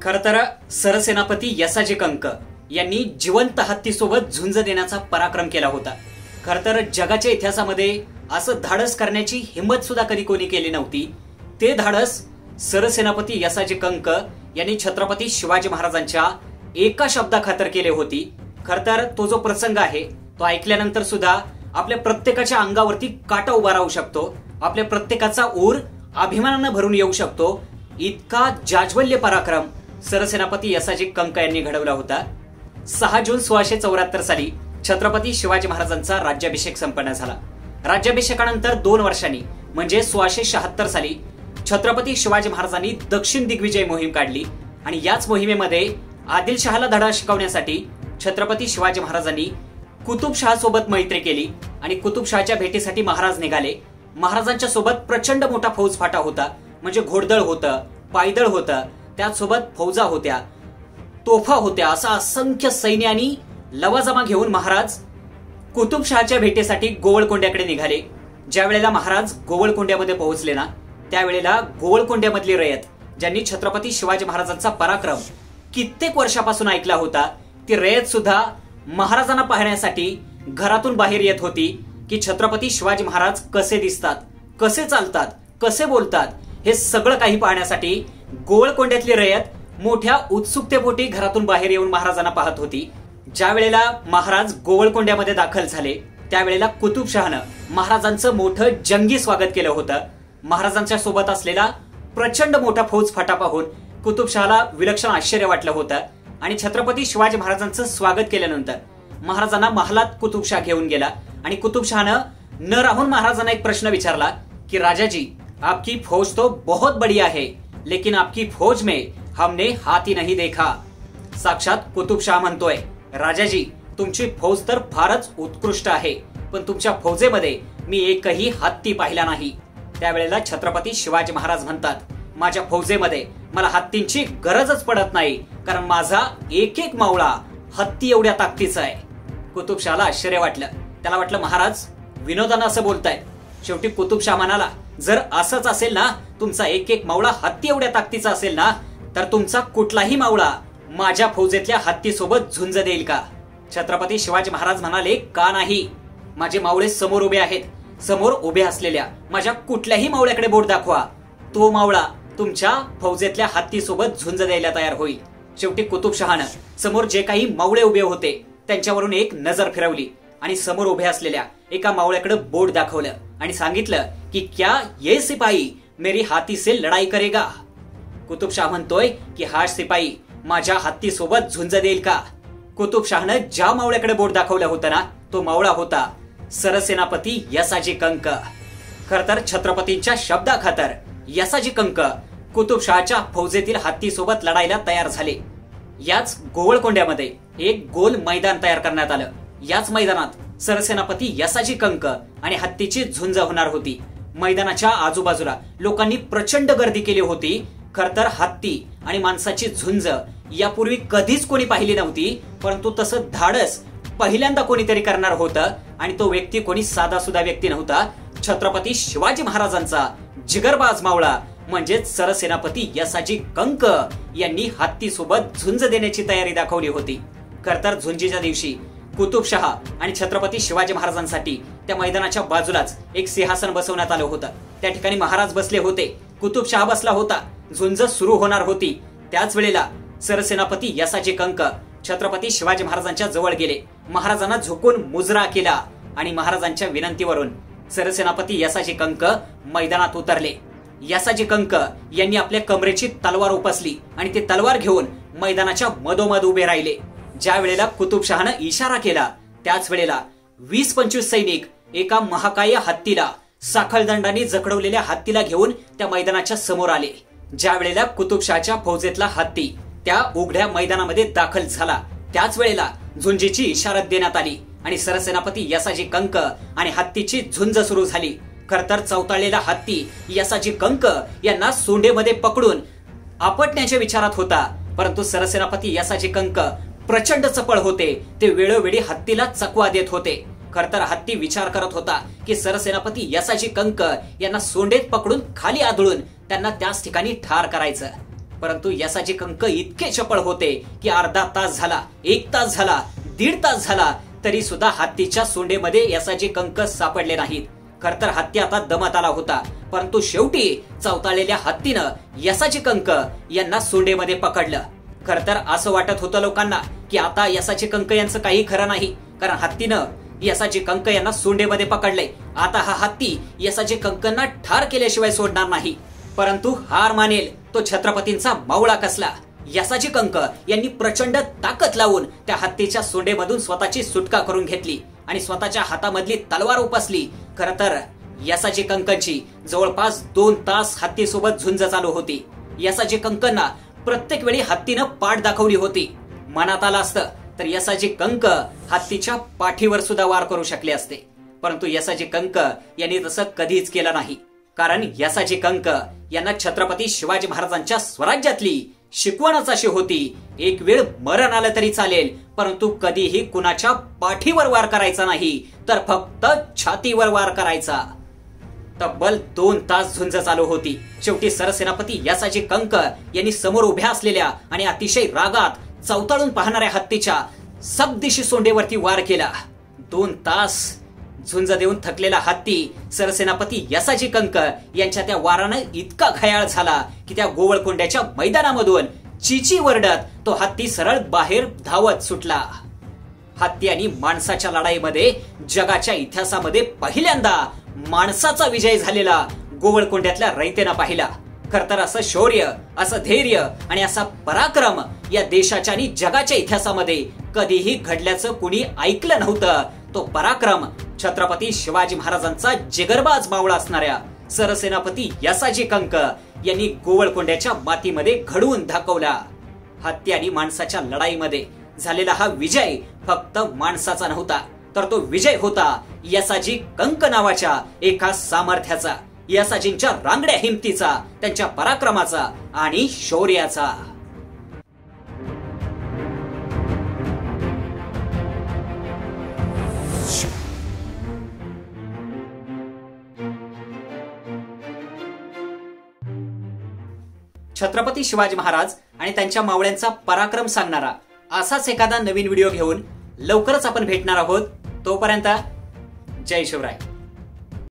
खरं तर सरसेनापती यसाजी कंक यांनी जिवंत हत्तीसोबत झुंज देण्याचा पराक्रम केला होता। खरं तर जगाच्या इतिहासामध्ये असं धाडस करण्याची हिंमत सुद्धा कधी कोणी केली नव्हती। ते धाडस सरसेनापती यसाजी कंक यांनी छत्रपती शिवाजी महाराजांच्या एका शब्दाखातर केले होती। खरं तर तो जो प्रसंग आहे तो ऐकल्यानंतर सुद्धा आपल्या प्रत्येकाच्या अंगावरती काटा उभा राहू शकतो, आपल्या प्रत्येकाचा ऊर अभिमानाने भरून येऊ शकतो। इतका जाज्वल्य पराक्रम सरसेनापती यसाजी कंक यांनी घडवला होता। 6 जून 1674 साली छत्रपती शिवाजी महाराजांचा राज्याभिषेक संपन्न झाला। राज्याभिषेकानंतर 2 वर्षांनी म्हणजे 1676 साली छत्रपती शिवाजी महाराजांनी दक्षिण दिग्विजय मोहीम काढली आणि याच मोहिमेमध्ये आदिलशहाला धडा शिकवण्यासाठी छत्रपती शिवाजी महाराजांनी कुतुबशहा सोबत मैत्री केली आणि कुतुबशहाच्या भेटीसाठी महाराज निघाले। महाराजांच्या सोबत प्रचंड मोठा फौजफाटा होता, म्हणजे घोडदळ होतं, पायदळ होतं, त्याचसोबत फौजा होत्या, तोफा होत्या, असा असंख्य सैन्य आणि लवाजमा घेऊन महाराज कुतुबशहाच्या भेटीसाठी गोवळकोंड्याकडे निघाले। ज्या वेळेला महाराज गोवळकोंड्यामध्ये पोहोचले ना, त्यावेळेला गोवळकोंड्यामधली रयत ज्यांनी छत्रपती शिवाजी महाराजांचा पराक्रम कित्येक वर्षापासून ऐकला होता, ती रयत सुद्धा महाराजांना पाहण्यासाठी घरातून बाहेर येत होती की छत्रपती शिवाजी महाराज कसे दिसतात, कसे चालतात, कसे बोलतात, हे सगळं काही पाहण्यासाठी गोवळकोंड्यातली रयत मोठ्या उत्सुकतेपोटी घरातून बाहेर येऊन महाराजांना पाहत होती। ज्या वेळेला महाराज गोवळकोंड्यामध्ये दाखल झाले त्यावेळेला कुतुबशहानं महाराजांचं मोठं जंगी स्वागत केलं होतं। महाराजांच्या सोबत असलेला प्रचंड मोठा फौजफाटा पाहून कुतुबशहाला विलक्षण आश्चर्य वाटलं होतं आणि छत्रपती शिवाजी महाराजांचं स्वागत केल्यानंतर महाराजांना महालात कुतुबशहा घेऊन गेला आणि कुतुबशहानं न राहून महाराजांना एक प्रश्न विचारला की राजाजी, आपकी फौज तो बहुत बड़ी है, लेकिन आपकी फौज में हमने हाथी नहीं देखा। साक्षात कुतुबशहा म्हणतोय, राजाजी तुमची फौज तर फारच उत्कृष्ट आहे, पण तुमच्या फौजेमध्ये मी एकही हत्ती पाहिला नाही। त्यावेळेला छत्रपती शिवाजी महाराज म्हणतात, माझ्या फौजेमध्ये मला हत्तींची गरजच पडत नाही, कारण माझा एक एक मावळा हत्ती एवढ्या ताकदीचा आहे। कुतुबशहाला आश्चर्य वाटलं, त्याला वाटलं महाराज विनोदानं असं बोलतायत। शेवटी कुतुबशहा म्हणाला, जर असंच असेल ना, तुमचा एक एक मावळा हत्ती एवढ्या ताकदीचा असेल ना, तर तुमचा कुठलाही मावळा माझ्या फौजेतल्या हत्ती सोबत झुंज देईल का? छत्रपती शिवाजी महाराज म्हणाले, का नाही, माझे मावळे समोर उभे आहेत, समोर उभे असलेल्या माझ्या कुठल्याही मावळ्याकडे बोट दाखवा, तो मावळा तुमच्या फौजेतल्या हत्ती सोबत झुंज द्यायला तयार होईल। शेवटी कुतुबशहानं समोर जे काही मावळे उभे होते त्यांच्यावरून एक नजर फिरवली आणि समोर उभे असलेल्या एका मावळ्याकडे बोट दाखवलं आणि सांगितलं की क्या ये सिपाही मेरी हाथी से लढाई करेगा? कुतुबशहा म्हणतोय की हा सिपाही माझ्या हत्ती सोबत झुंज देईल का? कुतुबशहानं ज्या मावळ्याकडे बोट दाखवलं होतं ना, तो मावळा होता सरसेनापती यसाजी कंक। खरं तर छत्रपतींच्या शब्दाखातर यसाजी कंक कुतुबशहाच्या फौजेतील हत्ती सोबत लढायला तयार झाले। याच गोवळकोंड्यामध्ये एक गोल मैदान तयार करण्यात आलं। याच मैदानात सरसेनापती यसाजी कंक आणि हत्तीची झुंज होणार होती। मैदानाच्या आजूबाजूला लोकांनी प्रचंड गर्दी केली होती। खरं तर हत्ती आणि माणसाची झुंज यापूर्वी कधीच कोणी पाहिली नव्हती, परंतु तसं धाडस पहिल्यांदा कोणीतरी करणार होतं आणि तो व्यक्ती कोणी साधा सुद्धा व्यक्ती नव्हता, छत्रपती शिवाजी महाराजांचा जिगरबाज मावळा म्हणजे सरसेनापती यसाजी कंक यांनी हत्ती सोबत झुंज देण्याची तयारी दाखवली होती। खरं तर झुंजीच्या दिवशी कुतुबशहा आणि छत्रपती शिवाजी महाराजांसाठी त्या मैदानाच्या बाजूलाच एक सिंहासन बसवण्यात आलं होतं। त्या ठिकाणी महाराज बसले होते, कुतुबशहा बसला होता, झुंज सुरू होणार होती। त्याच वेळेला सरसेनापती यसाजी कंक छत्रपती शिवाजी महाराजांच्या जवळ गेले, महाराजांना झुकून मुजरा केला आणि महाराजांच्या विनंतीवरून सरसेनापती यसाजी कंक मैदानात उतरले। यसाजी कंक यांनी आपल्या कमरेची तलवार उपसली आणि ते तलवार घेऊन मैदानाच्या मधोमध उभे राहिले। ज्या वेळेला कुतुबशहानं इशारा केला त्याच वेळेला 20-25 सैनिक एका महाकाय हत्तीला, साखळदंडाने जखडवलेल्या हत्तीला घेऊन त्या मैदानाच्या समोर आले। ज्या वेळेला कुतुबशहाच्या फौजेतला हत्ती त्या उघड्या मैदानामध्ये दाखल झाला त्याच वेळेला झुंजीची इशारत देण्यात आली आणि सरसेनापती यसाजी कंक आणि हत्तीची झुंज सुरू झाली। खरं तर चवताळलेला हत्ती यसाजी कंक यांना सोंडेमध्ये पकडून आपटण्याच्या विचारात होता, परंतु सरसेनापती यसाजी कंक प्रचंड चपळ होते, ते वेळोवेळी हत्तीला चकवा देत होते। खरं तर हत्ती विचार करत होता की सरसेनापती यसाजी कंक यांना सोंडेत पकडून खाली आदळून त्यांना त्याच ठिकाणी ठार करायचं। परंतु यसाचे कंक इतके चपळ होते की अर्धा तास झाला, 1 तास झाला, 1.5 तास झाला तरी सुद्धा हत्तीच्या सोंडेमध्ये यसाचे कंक सापडले नाहीत. खर तर हत्ती आता दमात आला होता, परंतु शेवटी चवताळलेल्या हत्तीनं यसाचे कंक यांना सोंडेमध्ये पकडलं. खर तर असं वाटत होतं लोकांना की आता यसाचे कंक यांचं काही खरं नाही, कारण हत्तीनं यसाचे कंक यांना सोंडेमध्ये पकडले. आता हा हत्ती यसाचे कंकांना ठार केल्याशिवाय सोडणार नाही. परंतु हार मानेल तो छत्रपतींचा मावळा कसला. यसाचे कंक यांनी प्रचंड ताकद लावून त्या हत्तीच्या सोंडेमधून स्वतःची सुटका करून घेतली आणि स्वतःच्या हातामधली तलवार उपसली. खर तर यसाचे कंकांची जवळपास 2 तास हत्तीसोबत झुंज चालू होती. यसाचे कंकांना प्रत्येक वेळी हत्तीनं पाठ दाखवली होती. मनात आलं असतं तर यसाचे कंक हत्तीच्या पाठीवर सुद्धा वार करू शकले असते, परंतु यसाचे कंक यांनी तसं कधीच केलं नाही. कारण यसाचे कंक यांना छत्रपती शिवाजी महाराजांच्या स्वराज्यातली शिकवणच अशी होती, एक वेळ मरण आलं तरी चालेल, परंतु कधीही कुणाच्या पाठीवर वार करायचा नाही, तर फक्त छातीवर वार करायचा. तब्बल 2 तास झुंज चालू होती. शेवटी सरसेनापती यसाचे कंक यांनी समोर उभ्या असलेल्या आणि अतिशय रागात चवताळून पाहणाऱ्या हत्तीच्या सबदिशी सोंडेवरती वार केला. 2 तास झुंज देऊन थकलेला हत्ती सरसेनापती यसाचे कंक यांच्या त्या वारानं इतका घायाळ झाला की त्या गोवळकोंड्याच्या मैदानामधून चीची वरडत तो हत्ती सरळ बाहेर धावत सुटला. हत्ती आणि माणसाच्या लढाईमध्ये जगाच्या इतिहासामध्ये पहिल्यांदा माणसाचा विजय झालेला गोवळकोंड्यातल्या रयतेनं पाहिला. खर तर असं शौर्य, असं धैर्य आणि असा पराक्रम या देशाच्या आणि जगाच्या इतिहासामध्ये कधीही घडल्याचं कुणी ऐकलं नव्हतं. तो पराक्रम छत्रपती शिवाजी महाराजांचा जिगरबाज मावळा असणाऱ्या सरसेनापती यसाचे कंक यांनी गोवळकोंड्याच्या मातीमध्ये घडवून दाखवला. हत्ती आणि माणसाच्या लढाईमध्ये झालेला हा विजय फक्त माणसाचा नव्हता, तर तो विजय होता यसाजी कंक नावाच्या एका सामर्थ्याचा, यसाजींच्या रांगड्या हिमतीचा, त्यांच्या पराक्रमाचा आणि शौर्याचा. छत्रपती शिवाजी महाराज आणि त्यांच्या मावळ्यांचा पराक्रम सांगणारा असाच एखादा नवीन व्हिडिओ घेऊन लवकरच आपण भेटणार आहोत. तोपर्यंत जय शिवराय.